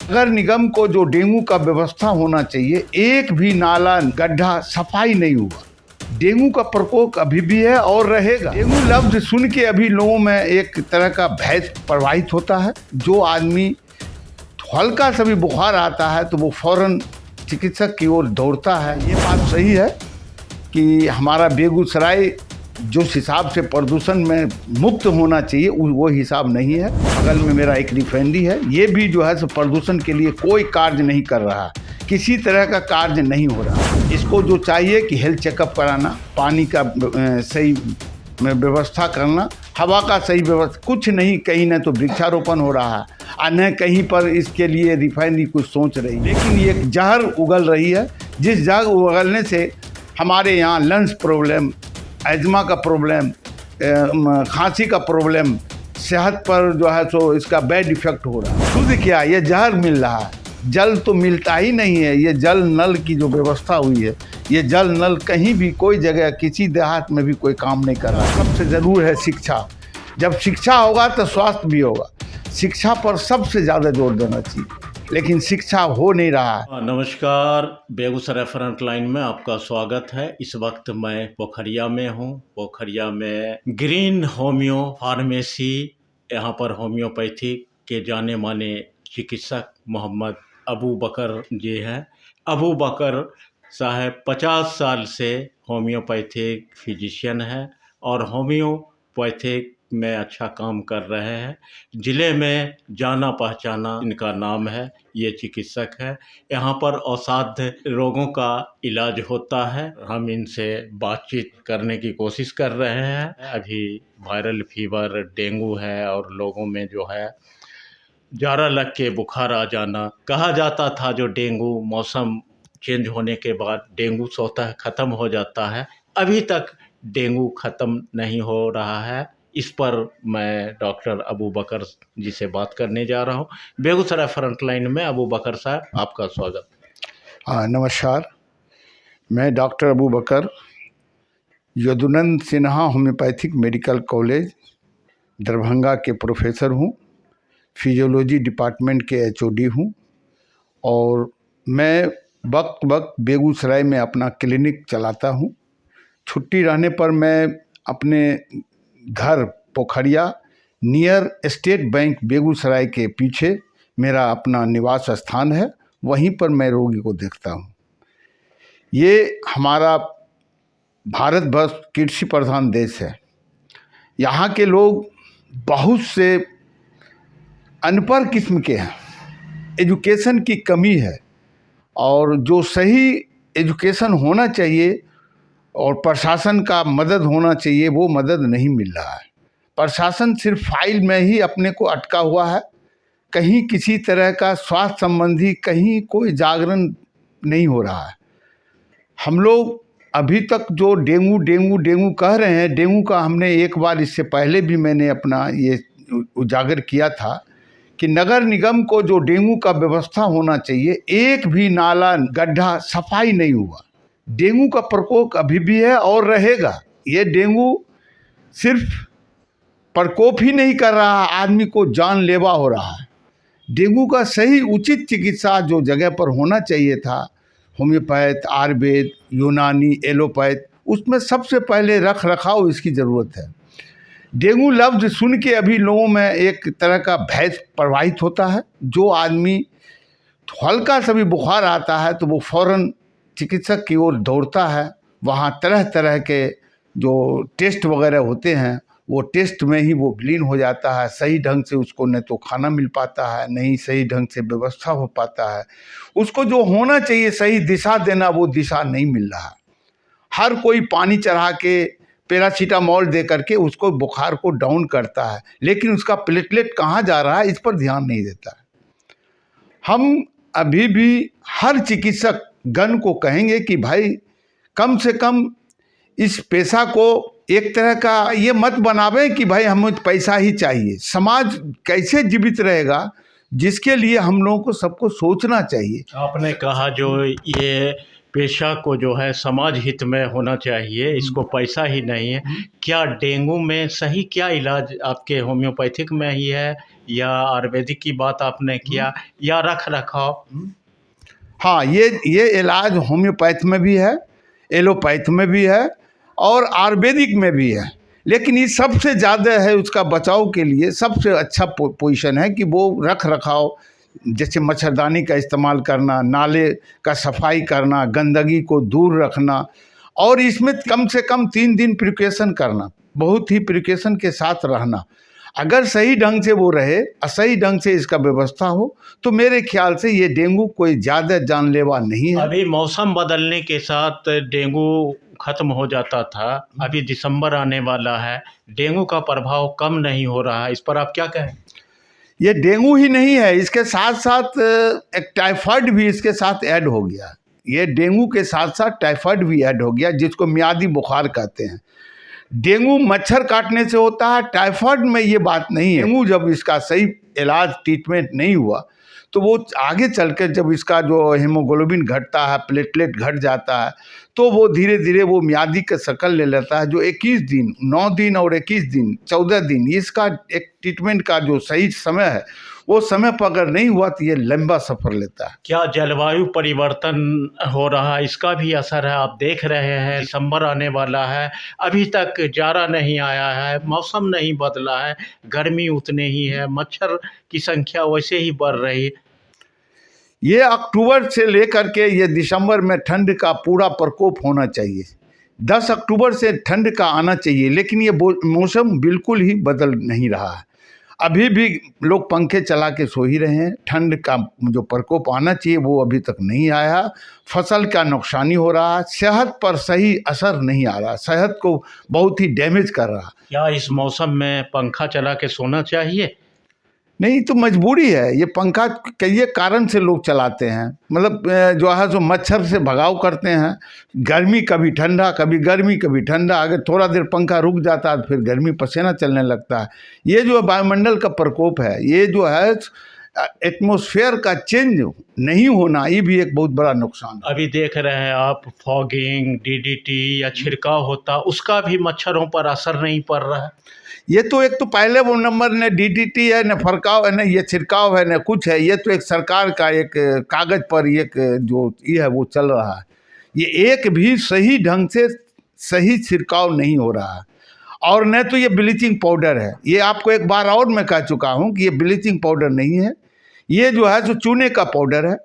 नगर निगम को जो डेंगू का व्यवस्था होना चाहिए, एक भी नाला गड्ढा सफाई नहीं हुआ। डेंगू का प्रकोप अभी भी है और रहेगा। डेंगू लफ्ज सुन के अभी लोगों में एक तरह का भय प्रवाहित होता है। जो आदमी हल्का सा भी बुखार आता है तो वो फौरन चिकित्सक की ओर दौड़ता है। ये बात सही है कि हमारा बेगूसराय जिस हिसाब से प्रदूषण में मुक्त होना चाहिए वो हिसाब नहीं है। बगल में मेरा एक रिफाइनरी है, ये भी जो है सो प्रदूषण के लिए कोई कार्य नहीं कर रहा, किसी तरह का कार्य नहीं हो रहा। इसको जो चाहिए कि हेल्थ चेकअप कराना, पानी का सही व्यवस्था करना, हवा का सही व्यवस्था, कुछ नहीं। कहीं न तो वृक्षारोपण हो रहा है और न कहीं पर इसके लिए रिफाइनरी कुछ सोच रही। लेकिन ये जहर उगल रही है, जिस जहर उगलने से हमारे यहाँ लंग्स प्रॉब्लम, एजमा का प्रॉब्लम, खांसी का प्रॉब्लम, सेहत पर जो है सो इसका बैड इफेक्ट हो रहा है। शुद्ध क्या, ये जहर मिल रहा है, जल तो मिलता ही नहीं है। ये जल नल की जो व्यवस्था हुई है, ये जल नल कहीं भी कोई जगह किसी देहात में भी कोई काम नहीं कर रहा। सबसे ज़रूर है शिक्षा। जब शिक्षा होगा तो स्वास्थ्य भी होगा। शिक्षा पर सबसे ज़्यादा जोर देना चाहिए, लेकिन शिक्षा हो नहीं रहा है। नमस्कार, बेगूसराय फ्रंटलाइन में आपका स्वागत है। इस वक्त मैं पोखरिया में हूँ। पोखरिया में ग्रीन होम्यो फार्मेसी, यहाँ पर होम्योपैथी के जाने माने चिकित्सक मोहम्मद अबू बकर जी हैं। अबू बकर साहब 50 साल से होम्योपैथिक फिजिशियन है और होम्योपैथिक में अच्छा काम कर रहे हैं। ज़िले में जाना पहचाना इनका नाम है। ये चिकित्सक है। यहाँ पर असाध्य रोगों का इलाज होता है। हम इनसे बातचीत करने की कोशिश कर रहे हैं। अभी वायरल फीवर, डेंगू है और लोगों में जो है जाड़ा लग के बुखार आ जाना। कहा जाता था जो डेंगू मौसम चेंज होने के बाद डेंगू स्वतः ख़त्म हो जाता है। अभी तक डेंगू ख़त्म नहीं हो रहा है। इस पर मैं डॉक्टर अबू बकर जी से बात करने जा रहा हूँ। बेगूसराय फ्रंटलाइन में अबू बकर साहब, आपका स्वागत। हाँ, नमस्कार। मैं doctor Abu Bakar, Yadunand Sinha homeopathic medical college Darbhanga के प्रोफेसर हूँ। फिजियोलॉजी डिपार्टमेंट के एचओडी हूँ और मैं वक्त बेगूसराय में अपना क्लिनिक चलाता हूँ। छुट्टी रहने पर मैं अपने घर पोखरिया नियर स्टेट बैंक बेगूसराय के पीछे मेरा अपना निवास स्थान है, वहीं पर मैं रोगी को देखता हूँ। ये हमारा भारत वर्ष कृषि प्रधान देश है। यहाँ के लोग बहुत से अनपढ़ किस्म के हैं। एजुकेशन की कमी है और जो सही एजुकेशन होना चाहिए और प्रशासन का मदद होना चाहिए, वो मदद नहीं मिल रहा है। प्रशासन सिर्फ फाइल में ही अपने को अटका हुआ है। कहीं किसी तरह का स्वास्थ्य संबंधी कहीं कोई जागरण नहीं हो रहा है। हम लोग अभी तक जो डेंगू कह रहे हैं, डेंगू का हमने एक बार इससे पहले भी मैंने अपना ये उजागर किया था कि नगर निगम को जो डेंगू का व्यवस्था होना चाहिए, एक भी नाला गड्ढा सफाई नहीं हुआ। डेंगू का प्रकोप अभी भी है और रहेगा। ये डेंगू सिर्फ प्रकोप ही नहीं कर रहा, आदमी को जानलेवा हो रहा है। डेंगू का सही उचित चिकित्सा जो जगह पर होना चाहिए था, होम्योपैथ, आयुर्वेद, यूनानी, एलोपैथ, उसमें सबसे पहले रख रखाव इसकी ज़रूरत है। डेंगू लफ्ज सुन के अभी लोगों में एक तरह का भय प्रवाहित होता है। जो आदमी हल्का सा भी बुखार आता है तो वो फौरन चिकित्सक की ओर दौड़ता है। वहाँ तरह तरह के जो टेस्ट वगैरह होते हैं, वो टेस्ट में ही वो विलीन हो जाता है। सही ढंग से उसको न तो खाना मिल पाता है, नहीं सही ढंग से व्यवस्था हो पाता है। उसको जो होना चाहिए सही दिशा देना, वो दिशा नहीं मिल रहा। हर कोई पानी चढ़ा के पैरासीटामोल दे करके उसको बुखार को डाउन करता है, लेकिन उसका प्लेटलेट कहाँ जा रहा है इस पर ध्यान नहीं देता है। हम अभी भी हर चिकित्सक गण को कहेंगे कि भाई कम से कम इस पेशा को एक तरह का ये मत बनावे कि भाई हमें पैसा ही चाहिए। समाज कैसे जीवित रहेगा, जिसके लिए हम लोगों को सबको सोचना चाहिए। आपने कहा जो ये पेशा को जो है समाज हित में होना चाहिए, इसको पैसा ही नहीं है। क्या डेंगू में सही क्या इलाज आपके होम्योपैथिक में ही है या आयुर्वेदिक की बात आपने किया या रख रखाव? हाँ, ये इलाज होम्योपैथ में भी है, एलोपैथ में भी है और आयुर्वेदिक में भी है। लेकिन ये सबसे ज़्यादा है उसका बचाव के लिए सबसे अच्छा पोजीशन है कि वो रख रखाव, जैसे मच्छरदानी का इस्तेमाल करना, नाले का सफाई करना, गंदगी को दूर रखना और इसमें कम से कम 3 दिन प्रिकॉशन करना, बहुत ही प्रिकॉशन के साथ रहना। अगर सही ढंग से वो रहे और सही ढंग से इसका व्यवस्था हो तो मेरे ख्याल से ये डेंगू कोई ज़्यादा जानलेवा नहीं है। अभी मौसम बदलने के साथ डेंगू खत्म हो जाता था, अभी दिसंबर आने वाला है, डेंगू का प्रभाव कम नहीं हो रहा है, इस पर आप क्या कहें? ये डेंगू ही नहीं है, इसके साथ साथ एक टाइफाइड भी इसके साथ ऐड हो गया। ये डेंगू के साथ साथ टाइफाइड भी ऐड हो गया, जिसको मियादी बुखार कहते हैं। डेंगू मच्छर काटने से होता है, टाइफाइड में ये बात नहीं है। डेंगू जब इसका सही इलाज ट्रीटमेंट नहीं हुआ तो वो आगे चलकर जब इसका जो हीमोग्लोबिन घटता है, प्लेटलेट घट जाता है, तो वो धीरे धीरे वो मियादी का शक्ल ले लेता है, जो 21 दिन, 9 दिन और 21 दिन, 14 दिन, इसका एक ट्रीटमेंट का जो सही समय है वो समय पर अगर नहीं हुआ तो ये लंबा सफ़र लेता है। क्या जलवायु परिवर्तन हो रहा है, इसका भी असर है? आप देख रहे हैं दिसंबर आने वाला है, अभी तक जाड़ा नहीं आया है, मौसम नहीं बदला है, गर्मी उतनी ही है, मच्छर की संख्या वैसे ही बढ़ रही है। ये अक्टूबर से लेकर के ये दिसंबर में ठंड का पूरा प्रकोप होना चाहिए। 10 अक्टूबर से ठंड का आना चाहिए, लेकिन ये मौसम बिल्कुल ही बदल नहीं रहा है। अभी भी लोग पंखे चला के सो ही रहे हैं। ठंड का जो प्रकोप आना चाहिए वो अभी तक नहीं आया। फसल का नुकसानी हो रहा है, सेहत पर सही असर नहीं आ रहा, सेहत को बहुत ही डैमेज कर रहा। क्या इस मौसम में पंखा चला के सोना चाहिए? नहीं, तो मजबूरी है। ये पंखा कई कारण से लोग चलाते हैं, मतलब जो है सो मच्छर से भगाव करते हैं। गर्मी कभी ठंडा, कभी गर्मी, कभी ठंडा। अगर थोड़ा देर पंखा रुक जाता है तो फिर गर्मी पसीना चलने लगता है। ये जो वायुमंडल का प्रकोप है, ये जो है एटमॉस्फेयर का चेंज नहीं होना, ये भी एक बहुत बड़ा नुकसान है। अभी देख रहे हैं आप फॉगिंग, डीडीटी या छिड़काव होता, उसका भी मच्छरों पर असर नहीं पड़ रहा है। ये तो एक तो पहले वो नंबर न डीडीटी है, न फरकाव है, न ये छिड़काव है, न कुछ है। ये तो एक सरकार का एक कागज़ पर एक जो ये है वो चल रहा है। ये एक भी सही ढंग से सही छिड़काव नहीं हो रहा है। और न तो ये ब्लीचिंग पाउडर है। ये आपको एक बार और मैं कह चुका हूँ कि ये ब्लीचिंग पाउडर नहीं है, ये जो है सो चूने का पाउडर है।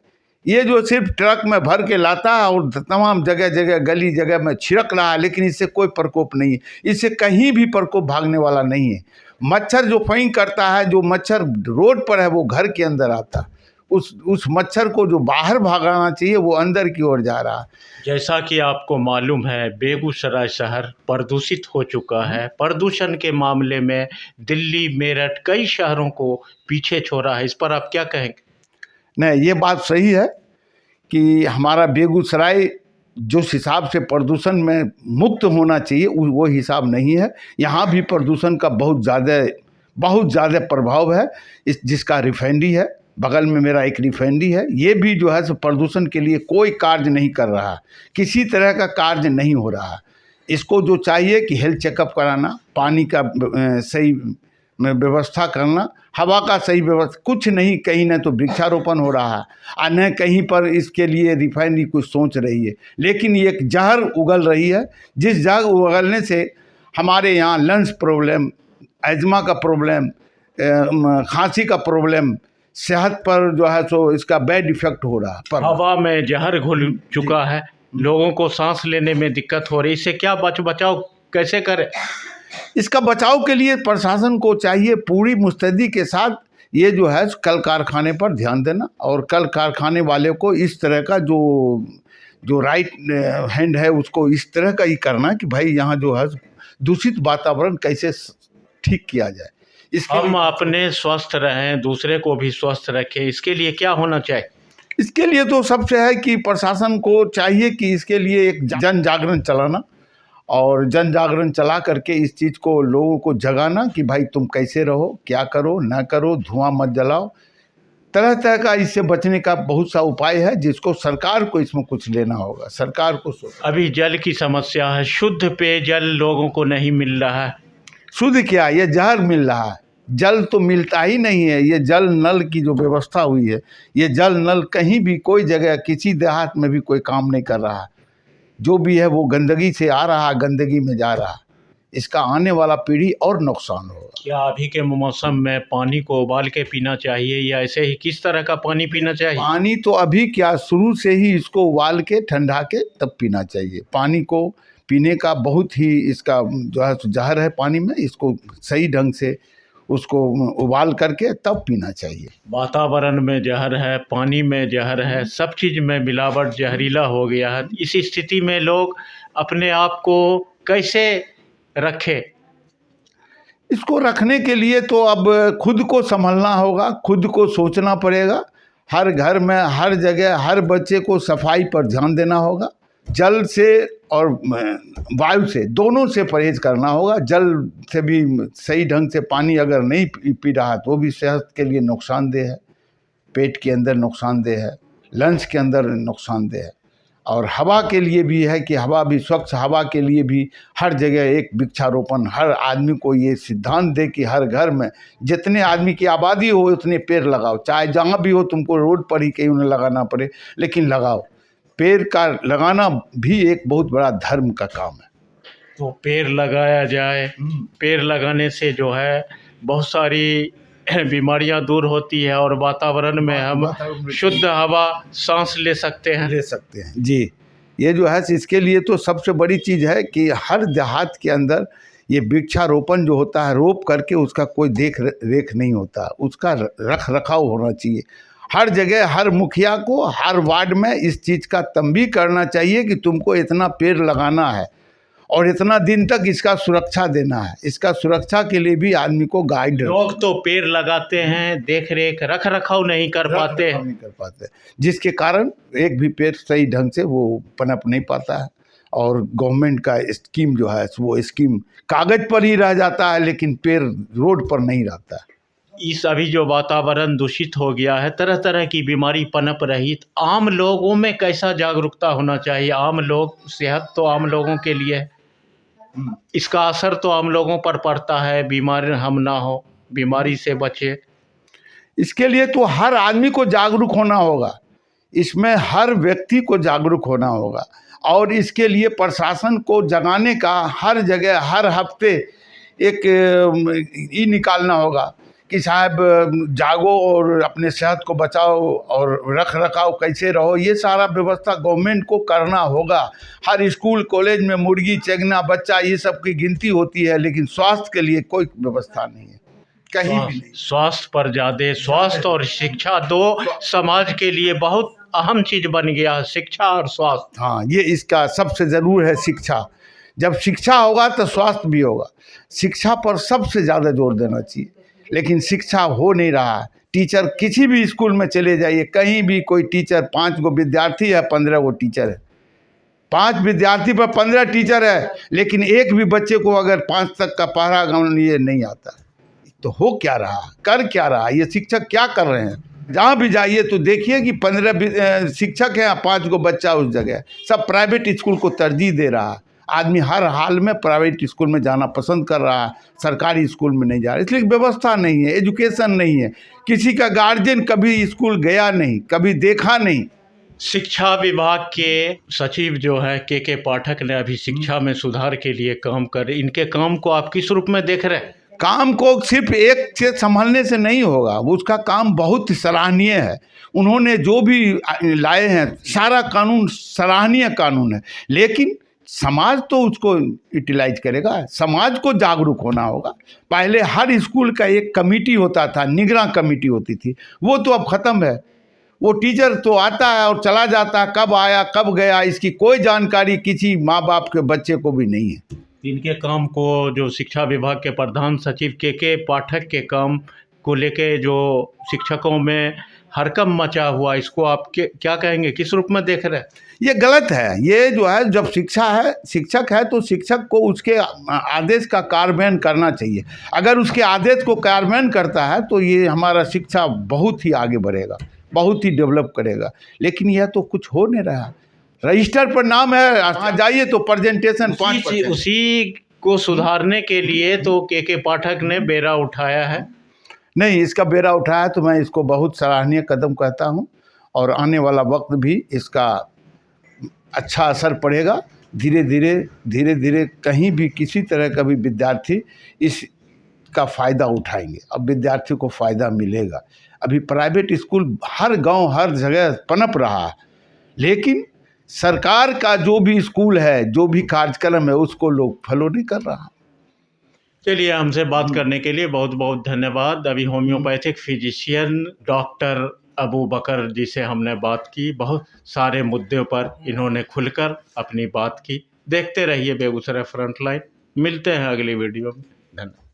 ये जो सिर्फ ट्रक में भर के लाता है और तमाम जगह जगह गली जगह में छिड़क रहा है, लेकिन इससे कोई प्रकोप नहीं है, इससे कहीं भी प्रकोप भागने वाला नहीं है। मच्छर जो फैंक करता है, जो मच्छर रोड पर है वो घर के अंदर आता है। उस मच्छर को जो बाहर भागाना चाहिए वो अंदर की ओर जा रहा है। जैसा कि आपको मालूम है, बेगूसराय शहर प्रदूषित हो चुका है। प्रदूषण के मामले में दिल्ली, मेरठ कई शहरों को पीछे छोड़ा है, इस पर आप क्या कहेंगे? नहीं, ये बात सही है कि हमारा बेगूसराय जिस हिसाब से प्रदूषण में मुक्त होना चाहिए वो हिसाब नहीं है। यहाँ भी प्रदूषण का बहुत ज़्यादा प्रभाव है। जिसका रिफाइनरी है, बगल में मेरा एक रिफाइनरी है, ये भी जो है सो प्रदूषण के लिए कोई कार्य नहीं कर रहा, किसी तरह का कार्य नहीं हो रहा। इसको जो चाहिए कि हेल्थ चेकअप कराना, पानी का सही व्यवस्था करना, हवा का सही व्यवस्था, कुछ नहीं। कहीं न तो वृक्षारोपण हो रहा है और न कहीं पर इसके लिए रिफाइनरी कुछ सोच रही है। लेकिन ये एक जहर उगल रही है, जिस जहर उगलने से हमारे यहाँ लंग्स प्रॉब्लम, एजमा का प्रॉब्लम, खांसी का प्रॉब्लम, सेहत पर जो है सो इसका बैड इफेक्ट हो रहा है। हवा में जहर घुल चुका है, लोगों को सांस लेने में दिक्कत हो रही है, इससे क्या बचाव कैसे करें? इसका बचाव के लिए प्रशासन को चाहिए पूरी मुस्तैदी के साथ ये जो है कल कारखाने पर ध्यान देना और कल कारखाने वाले को इस तरह का जो राइट हैंड है उसको इस तरह का ही करना कि भाई यहाँ जो है दूषित वातावरण कैसे ठीक किया जाए। हम अपने स्वस्थ रहें, दूसरे को भी स्वस्थ रखें, इसके लिए क्या होना चाहिए? इसके लिए तो सबसे है कि प्रशासन को चाहिए कि इसके लिए एक जन जागरण चलाना और जन जागरण चला करके इस चीज़ को लोगों को जगाना कि भाई तुम कैसे रहो, क्या करो ना करो, धुआं मत जलाओ, तरह तरह का इससे बचने का बहुत सा उपाय है, जिसको सरकार को इसमें कुछ लेना होगा, सरकार को अभी जल की समस्या है, शुद्ध पेयजल लोगों को नहीं मिल रहा है। शुद्ध क्या, ये जहर मिल रहा है। जल तो मिलता ही नहीं है। ये जल नल की जो व्यवस्था हुई है, ये जल नल कहीं भी कोई जगह किसी देहात में भी कोई काम नहीं कर रहा है। जो भी है वो गंदगी से आ रहा, गंदगी में जा रहा। इसका आने वाला पीढ़ी और नुकसान होगा। क्या अभी के मौसम में पानी को उबाल के पीना चाहिए या ऐसे ही किस तरह का पानी पीना चाहिए? पानी तो अभी क्या, शुरू से ही इसको उबाल के ठंडा के तब पीना चाहिए। पानी को पीने का बहुत ही इसका जो है जहर है पानी में, इसको सही ढंग से उसको उबाल करके तब पीना चाहिए। वातावरण में जहर है, पानी में जहर है, सब चीज़ में मिलावट, जहरीला हो गया है। इस स्थिति में लोग अपने आप को कैसे रखें? इसको रखने के लिए तो अब खुद को संभलना होगा, खुद को सोचना पड़ेगा। हर घर में, हर जगह, हर बच्चे को सफाई पर ध्यान देना होगा। जल से और वायु से, दोनों से परहेज करना होगा। जल से भी सही ढंग से पानी अगर नहीं पी रहा तो वो भी सेहत के लिए नुकसानदेह है, पेट के अंदर नुकसानदेह है, लंग्स के अंदर नुकसानदेह है। और हवा के लिए भी है कि हवा भी, स्वच्छ हवा के लिए भी हर जगह एक वृक्षारोपण, हर आदमी को ये सिद्धांत दे कि हर घर में जितने आदमी की आबादी हो उतने पेड़ लगाओ। चाहे जहाँ भी हो, तुमको रोड पर ही कहीं उन्हें लगाना पड़े, लेकिन लगाओ। पेड़ का लगाना भी एक बहुत बड़ा धर्म का काम है। तो पेड़ लगाया जाए। पेड़ लगाने से जो है बहुत सारी बीमारियां दूर होती है और वातावरण में हम शुद्ध हवा सांस ले सकते हैं। जी, ये जो है इसके लिए तो सबसे बड़ी चीज़ है कि हर देहात के अंदर ये वृक्षारोपण जो होता है, रोप करके उसका कोई देख रेख नहीं होता, उसका रख रखाव होना चाहिए। हर जगह, हर मुखिया को, हर वार्ड में इस चीज़ का तंबीह करना चाहिए कि तुमको इतना पेड़ लगाना है और इतना दिन तक इसका सुरक्षा देना है। इसका सुरक्षा के लिए भी आदमी को गाइड। लोग तो पेड़ लगाते हैं, देख रेख रख रखाव नहीं कर पाते, जिसके कारण एक भी पेड़ सही ढंग से वो पनप नहीं पाता है। और गवर्नमेंट का स्कीम जो है वो स्कीम कागज पर ही रह जाता है, लेकिन पेड़ रोड पर नहीं रहता है। इस अभी जो वातावरण दूषित हो गया है, तरह तरह की बीमारी पनप रही, तो आम लोगों में कैसा जागरूकता होना चाहिए? आम लोग, सेहत तो आम लोगों के लिए है, इसका असर तो आम लोगों पर पड़ता है, बीमारी हम ना हो, बीमारी से बचे। इसके लिए तो हर आदमी को जागरूक होना होगा, इसमें हर व्यक्ति को जागरूक होना होगा। और इसके लिए प्रशासन को जगाने का हर जगह, हर हफ्ते एक ये निकालना होगा कि साहब जागो और अपने सेहत को बचाओ और रख रखाव कैसे रहो। ये सारा व्यवस्था गवर्नमेंट को करना होगा। हर स्कूल कॉलेज में मुर्गी, चेगना, बच्चा, ये सब की गिनती होती है, लेकिन स्वास्थ्य के लिए कोई व्यवस्था नहीं है कहीं भी नहीं। स्वास्थ्य पर ज़्यादा, स्वास्थ्य और शिक्षा दो समाज के लिए बहुत अहम चीज़ बन गया है, शिक्षा और स्वास्थ्य। हाँ, ये इसका सबसे ज़रूर है शिक्षा। जब शिक्षा होगा तो स्वास्थ्य भी होगा। शिक्षा पर सबसे ज़्यादा जोर देना चाहिए, लेकिन शिक्षा हो नहीं रहा है। टीचर, किसी भी स्कूल में चले जाइए, कहीं भी कोई टीचर, 5 गो विद्यार्थी है, 15 गो टीचर है। 5 विद्यार्थी पर 15 टीचर है, लेकिन एक भी बच्चे को अगर 5 तक का पढ़ा ये नहीं आता, तो हो क्या रहा, कर क्या रहा, ये शिक्षक क्या कर रहे हैं? जहाँ भी जाइए तो देखिए कि 15 शिक्षक हैं, 5 गो बच्चा उस जगह। सब प्राइवेट स्कूल को तरजीह दे रहा है। आदमी हर हाल में प्राइवेट स्कूल में जाना पसंद कर रहा है, सरकारी स्कूल में नहीं जा रहा, इसलिए व्यवस्था नहीं है, एजुकेशन नहीं है। किसी का गार्जियन कभी स्कूल गया नहीं, कभी देखा नहीं। शिक्षा विभाग के सचिव जो है के पाठक ने अभी शिक्षा में सुधार के लिए काम कर, इनके काम को आप किस रूप में देख रहे हैं? काम को सिर्फ एक से संभालने से नहीं होगा, उसका काम बहुत सराहनीय है। उन्होंने जो भी लाए हैं सारा कानून सराहनीय कानून है, लेकिन समाज तो उसको यूटिलाइज करेगा। समाज को जागरूक होना होगा। पहले हर स्कूल का एक कमेटी होता था, निगरान कमेटी होती थी, वो तो अब ख़त्म है। वो टीचर तो आता है और चला जाता है, कब आया कब गया इसकी कोई जानकारी किसी माँ बाप के बच्चे को भी नहीं है। इनके काम को जो शिक्षा विभाग के प्रधान सचिव के पाठक के काम को लेके जो शिक्षकों में हरकम मचा हुआ, इसको आप क्या कहेंगे, किस रूप में देख रहे हैं? ये गलत है। ये जो है, जब शिक्षा है, शिक्षक है तो शिक्षक को उसके आदेश का कार्यान्वयन करना चाहिए। अगर उसके आदेश को कार्यान्वयन करता है तो ये हमारा शिक्षा बहुत ही आगे बढ़ेगा, बहुत ही डेवलप करेगा। लेकिन यह तो कुछ हो नहीं रहा। रजिस्टर पर नाम है, वहाँ जाइए तो प्रेजेंटेशन 5%। उसी को सुधारने के लिए तो के पाठक ने बेड़ा उठाया है। नहीं, इसका बेड़ा उठाया तो मैं इसको बहुत सराहनीय कदम कहता हूँ, और आने वाला वक्त भी इसका अच्छा असर पड़ेगा। धीरे धीरे कहीं भी किसी तरह का भी विद्यार्थी इसका फ़ायदा उठाएंगे। अब विद्यार्थी को फ़ायदा मिलेगा। अभी प्राइवेट स्कूल हर गांव हर जगह पनप रहा है, लेकिन सरकार का जो भी स्कूल है, जो भी कार्यक्रम है, उसको लोग फॉलो नहीं कर रहा। चलिए, हमसे बात करने के लिए बहुत बहुत धन्यवाद। अभी होम्योपैथिक फिजिशियन डॉक्टर अबू बकर जी से हमने बात की। बहुत सारे मुद्दों पर इन्होंने खुलकर अपनी बात की। देखते रहिए बेगूसराय फ्रंटलाइन। मिलते हैं अगली वीडियो में। धन्यवाद।